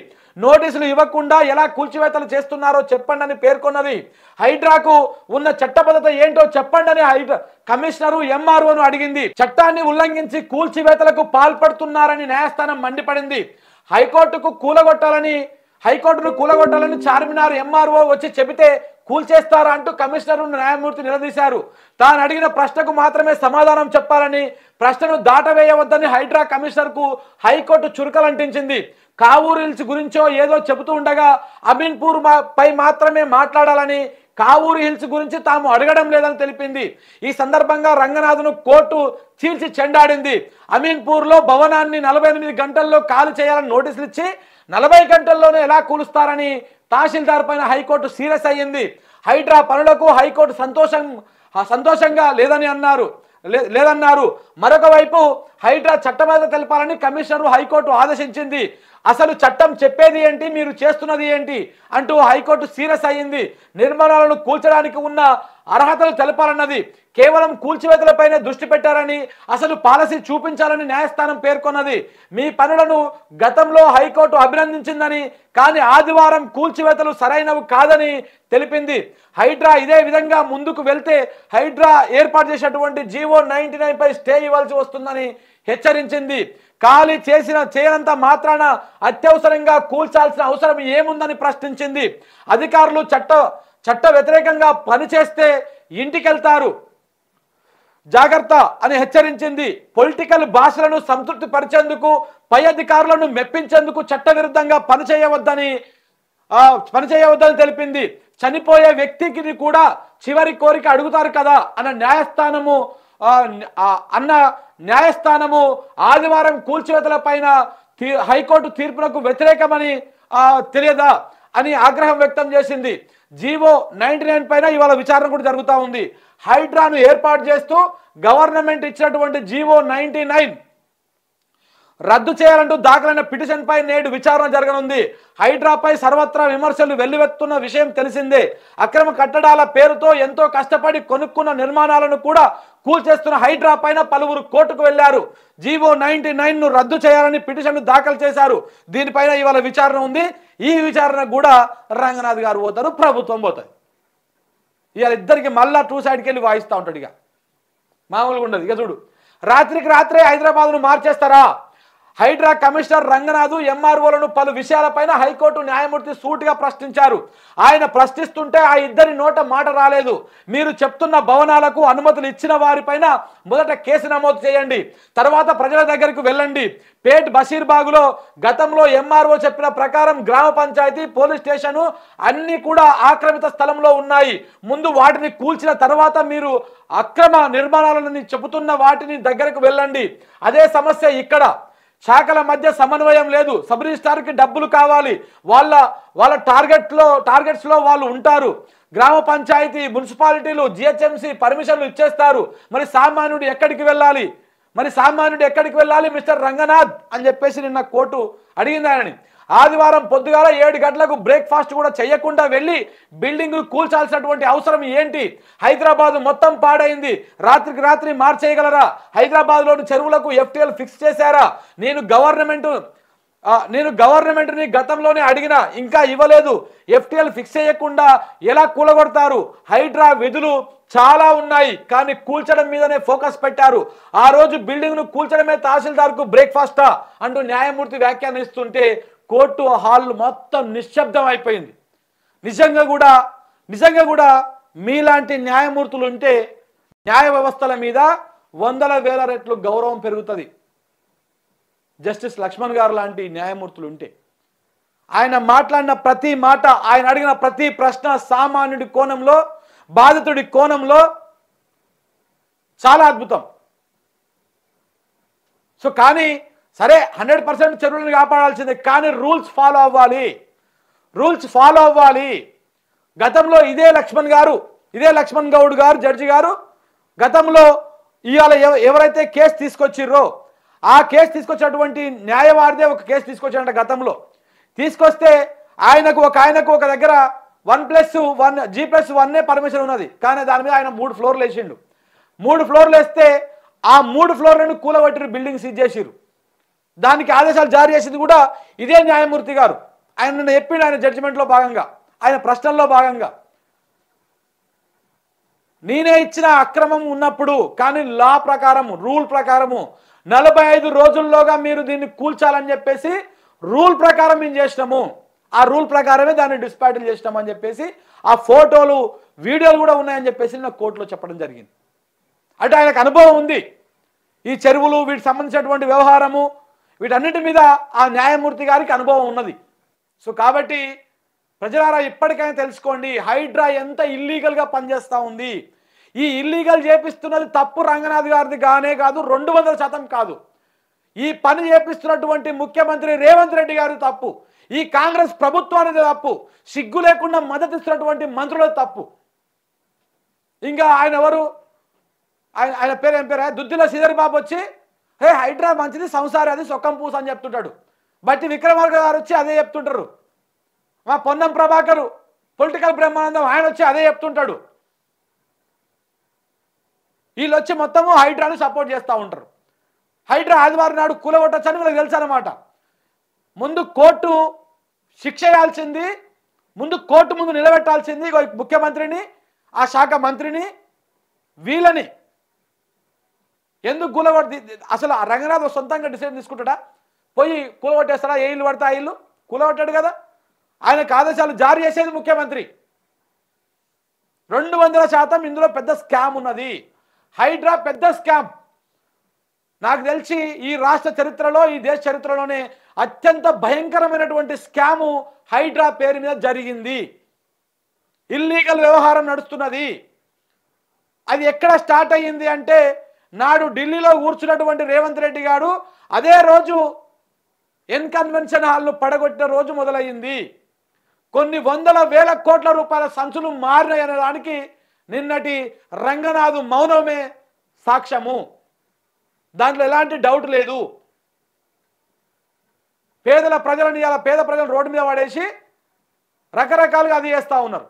Speaker 1: నోటీసులు ఇవ్వకుండా ఎలా కూల్చివేతలు చేస్తున్నారో చెప్పండి అని పేర్కొన్నది. హైడ్రాకు ఉన్న చట్టబద్ధత ఏంటో చెప్పండి అని కమిషనరు ఎంఆర్ఓను అడిగింది. చట్టాన్ని ఉల్లంఘించి కూల్చివేతలకు పాల్పడుతున్నారని న్యాయస్థానం మండిపడింది. హైకోర్టును కూలగొట్టాలని చార్మినార్ ఎంఆర్ఓ వచ్చి చెబితే కూల్చేస్తారా అంటూ కమిషనర్ న్యాయమూర్తి నిలదీశారు. తాను అడిగిన ప్రశ్నకు మాత్రమే సమాధానం చెప్పాలని, ప్రశ్నను దాటవేయవద్దని హైడ్రా కమిషనర్కు హైకోర్టు చురుకలంటించింది. కావూరు హిల్స్ గురించో ఏదో చెబుతూ ఉండగా అమీన్పూర్ పై మాత్రమే మాట్లాడాలని, కావూరు హిల్స్ గురించి తాము అడగడం లేదని తెలిపింది. ఈ సందర్భంగా రంగనాథ్ను కోర్టు చీల్చి చెండాడింది. అమీన్పూర్లో భవనాన్ని 48 గంటల్లో ఖాళీ చేయాలని నోటీసులు ఇచ్చి 40 గంటల్లోనే ఎలా కూలుస్తారని తహసీల్దార్ పైన హైకోర్టు సీరియస్ అయ్యింది. హైడ్రా పనులకు హైకోర్టు సంతోషంగా లేదన్నారు. మరొక వైపు హైడ్రా చట్టబద్ధత తెలపాలని కమిషనర్ హైకోర్టు ఆదేశించింది. అసలు చట్టం చెప్పేది ఏంటి, మీరు చేస్తున్నది ఏంటి అంటూ హైకోర్టు సీరియస్ అయ్యింది. నిర్మాణాలను కూల్చడానికి ఉన్న అర్హతలు తెలపాలన్నది. కేవలం కూల్చివేతలపైనే దృష్టి పెట్టారని, అసలు పాలసీ చూపించాలని న్యాయస్థానం పేర్కొన్నది. మీ పనులను గతంలో హైకోర్టు అభినందించిందని, కానీ ఆదివారం కూల్చివేతలు సరైనవి కాదని తెలిపింది. హైడ్రా ఇదే విధంగా ముందుకు వెళ్తే హైడ్రా ఏర్పాటు చేసినటువంటి జీవో 99 పై స్టే ఇవ్వాల్సి వస్తుందని హెచ్చరించింది. ఖాళీ చేయనంత మాత్రాన అత్యవసరంగా కూల్చాల్సిన అవసరం ఏముందని ప్రశ్నించింది. అధికారులు చట్ట వ్యతిరేకంగా పనిచేస్తే ఇంటికెళ్తారు, జాగ్రత్త అని హెచ్చరించింది. పొలిటికల్ భాషలను సంతృప్తి పరిచేందుకు, పై అధికారులను మెప్పించేందుకు చట్టవిరుద్ధంగా పనిచేయవద్దని తెలిపింది. చనిపోయే వ్యక్తికి కూడా చివరి కోరిక అడుగుతారు కదా అన్న న్యాయస్థానము ఆదివారం కూల్చివేతల పైన హైకోర్టు తీర్పునకు వ్యతిరేకమని తెలియదా అని ఆగ్రహం వ్యక్తం చేసింది. జీవో 99 పైన ఇవాళ విచారణ కూడా జరుగుతూ ఉంది. హైడ్రాను ఏర్పాటు చేస్తూ గవర్నమెంట్ ఇచ్చినటువంటి జీవో 99 రద్దు చేయాలంటూ దాఖలైన పిటిషన్ పై నేడు విచారణ జరగనుంది. హైడ్రాపై సర్వత్రా విమర్శలు వెల్లువెత్తున్న విషయం తెలిసిందే. అక్రమ కట్టడాల పేరుతో ఎంతో కష్టపడి కొనుక్కున్న నిర్మాణాలను కూడా కూల్చేస్తున్న హైడ్రా పైన పలువురు కోర్టుకు వెళ్లారు. జీవో 99ను రద్దు చేయాలని పిటిషన్ దాఖలు చేశారు. దీనిపైన ఇవాళ విచారణ ఉంది. ఈ విచారణ కూడా రంగనాథ్ గారు పోతారు, ప్రభుత్వం పోతుంది. ఇవాళ ఇద్దరికి మళ్ళా 2 సైడ్కి వెళ్ళి వాయిస్తూ ఉంటాడు. ఇక మామూలుగా ఉండదు. ఇక చూడు, రాత్రికి రాత్రే హైదరాబాద్ను మార్చేస్తారా? హైడ్రా కమిషనర్ రంగనాథ్ ఎంఆర్ఓలను పలు విషయాలపైన హైకోర్టు న్యాయమూర్తి సూటిగా ప్రశ్నించారు. ఆయన ప్రశ్నిస్తుంటే ఆ ఇద్దరి నోట మాట రాలేదు. మీరు చెప్తున్న భవనాలకు అనుమతులు ఇచ్చిన వారిపైన మొదట కేసు నమోదు చేయండి, తర్వాత ప్రజల దగ్గరకు వెళ్ళండి. పేట్ బషీర్బాగులో గతంలో ఎంఆర్ఓ చెప్పిన ప్రకారం గ్రామ పంచాయతీ, పోలీస్ స్టేషను అన్ని కూడా ఆక్రమిత స్థలంలో ఉన్నాయి. ముందు వాటిని కూల్చిన తర్వాత మీరు అక్రమ నిర్మాణాలని చెబుతున్న వాటిని దగ్గరకు వెళ్ళండి. అదే సమస్య ఇక్కడ. శాఖల మధ్య సమన్వయం లేదు. సబ్ రిజిస్ట్రార్కి డబ్బులు కావాలి, వాళ్ళ టార్గెట్స్లో వాళ్ళు ఉంటారు. గ్రామ పంచాయతీ, మున్సిపాలిటీలు, జిహెచ్ఎంసీ పర్మిషన్లు ఇచ్చేస్తారు. మరి సామాన్యుడు ఎక్కడికి వెళ్ళాలి? మిస్టర్ రంగనాథ్ అని చెప్పేసి నిన్న కోర్టు అడిగింది ఆయనని. ఆదివారం పొద్దుగాల 7 గంటలకు బ్రేక్ఫాస్ట్ కూడా చేయకుండా వెళ్ళి బిల్డింగ్లు కూల్చాల్సినటువంటి అవసరం ఏంటి? హైదరాబాద్ మొత్తం పాడైంది. రాత్రికి రాత్రి మార్చేయగలరా? హైదరాబాద్లోని చెరువులకు FTL ఫిక్స్ చేశారా? నేను గవర్నమెంట్ని గతంలోనే అడిగినా ఇంకా ఇవ్వలేదు. FTL ఫిక్స్ చేయకుండా ఎలా కూలగొడతారు? హైడ్రా విధులు చాలా ఉన్నాయి, కానీ కూల్చడం మీదనే ఫోకస్ పెట్టారు. ఆ రోజు బిల్డింగ్ను కూల్చడమే తహసీల్దార్కు బ్రేక్ఫాస్టా అంటూ న్యాయమూర్తి వ్యాఖ్యానిస్తుంటే కోర్టు హాల్ మొత్తం నిశ్శబ్దం అయిపోయింది. నిజంగా కూడా మీలాంటి న్యాయమూర్తులు ఉంటే న్యాయ వ్యవస్థల మీద 100,000 రెట్లు గౌరవం పెరుగుతుంది. జస్టిస్ లక్ష్మణ్ గారు లాంటి న్యాయమూర్తులు ఉంటే ఆయన మాట్లాడిన ప్రతి మాట, ఆయన అడిగిన ప్రతి ప్రశ్న సామాన్యుడి కోణంలో, బాధితుడి కోణంలో చాలా అద్భుతం. కానీ సరే 100% చెరువులను కాపాడాల్సిందే, కానీ రూల్స్ ఫాలో అవ్వాలి, రూల్స్ ఫాలో అవ్వాలి. గతంలో ఇదే లక్ష్మణ్ గౌడ్ గారు జడ్జి గారు గతంలో ఇవాళ ఎవరైతే కేసు తీసుకొచ్చిర్రో ఆ కేసు తీసుకొచ్చినటువంటి న్యాయవాదిదే ఒక కేసు తీసుకొచ్చారంట. గతంలో తీసుకొస్తే ఆయనకు ఒక దగ్గర 1+1 G+1 పర్మిషన్ ఉన్నది, కానీ దాని మీద ఆయన 3 ఫ్లోర్లు వేసిండు. 3 ఫ్లోర్లు వేస్తే ఆ 3 ఫ్లోర్లను కూలగొట్టిరు, బిల్డింగ్ సీజ్ చేసిరు. దానికి ఆదేశాలు జారీ చేసింది కూడా ఇదే న్యాయమూర్తి గారు. ఆయన నిన్న చెప్పిండు, ఆయన జడ్జిమెంట్లో భాగంగా, ఆయన ప్రశ్నల్లో భాగంగా, నేనే ఇచ్చిన అక్రమం ఉన్నప్పుడు కానీ లా ప్రకారము రూల్ ప్రకారము 45 రోజుల్లోగా మీరు దీన్ని కూల్చాలని చెప్పేసి రూల్ ప్రకారం మేము చేసినాము, ఆ రూల్ ప్రకారమే దాన్ని డిస్పాటిల్ చేసినాము అని చెప్పేసి ఆ ఫోటోలు వీడియోలు కూడా ఉన్నాయని చెప్పేసి నా కోర్టులో చెప్పడం జరిగింది. అంటే ఆయనకు అనుభవం ఉంది, ఈ చెరువులు వీటికి సంబంధించినటువంటి వ్యవహారము వీటన్నిటి మీద ఆ న్యాయమూర్తి గారికి అనుభవం ఉన్నది. సో కాబట్టి ప్రజలారా ఇప్పటికైనా తెలుసుకోండి, హైడ్రా ఎంత ఇల్లీగల్గా పనిచేస్తూ ఉంది. ఈ ఇల్లీగల్ చేపిస్తున్నది తప్పు రంగనాథ్ గారిది కాదు, 200% కాదు. ఈ పని చేపిస్తున్నటువంటి ముఖ్యమంత్రి రేవంత్ రెడ్డి గారి తప్పు, ఈ కాంగ్రెస్ ప్రభుత్వానికి తప్పు, సిగ్గు లేకుండా మద్దతు ఇస్తున్నటువంటి మంత్రులకు తప్పు. ఇంకా ఆయన ఎవరు, ఆయన పేరు ఏం పేరు, దుద్దిల శ్రీధర్ బాబు వచ్చి హే హైడ్రా మంచిది, సంసారి అది సొక్కం పూస అని చెప్తుంటాడు. బట్టి విక్రమార్క గారు వచ్చి అదే చెప్తుంటారు. మా పొన్నం ప్రభాకర్ పొలిటికల్ బ్రహ్మానందం ఆయన వచ్చి అదే చెప్తుంటాడు. వీళ్ళు వచ్చి మొత్తము హైడ్రాను సపోర్ట్ చేస్తూ ఉంటారు. హైడ్రా ఆదివారం నాడు కూలగొట్టచ్చని వీళ్ళకి తెలుసు అనమాట. ముందు కోర్టు శిక్ష వేయాల్సింది, ముందు కోర్టు ముందు నిలబెట్టాల్సింది ముఖ్యమంత్రిని, ఆ శాఖ మంత్రిని, వీళ్ళని. ఎందుకు కూలగొట్టి, అసలు రంగనాథ్ సొంతంగా డిసిజన్ తీసుకుంటాడా, పోయి కూలగొట్టేస్తాడా, ఏ ఇల్లు పడితే ఆ ఇల్లు కూలగొట్టాడు కదా. ఆయనకు ఆదేశాలు జారీ చేసేది ముఖ్యమంత్రి. 200% ఇందులో పెద్ద స్కామ్ ఉన్నది. హైడ్రా పెద్ద స్కామ్. నాకు తెలిసి ఈ రాష్ట్ర చరిత్రలో, ఈ దేశ చరిత్రలోనే అత్యంత భయంకరమైనటువంటి స్కాము హైడ్రా పేరు మీద జరిగింది. ఇల్లీగల్ వ్యవహారం నడుస్తున్నది. అది ఎక్కడ స్టార్ట్ అయ్యింది అంటే, నాడు ఢిల్లీలో కూర్చున్నటువంటి రేవంత్ రెడ్డి గారు అదే రోజు కన్వెన్షన్ హాల్ను పడగొట్టిన రోజు మొదలయ్యింది. కొన్ని వందల వేల కోట్ల రూపాయల సంచులు మారినాయనే దానికి నిన్నటి రంగనాథ్ మౌనమే సాక్ష్యము. దాంట్లో ఎలాంటి డౌట్ లేదు. పేద ప్రజలను రోడ్డు మీద పడేసి రకరకాలుగా అది చేస్తూ ఉన్నారు.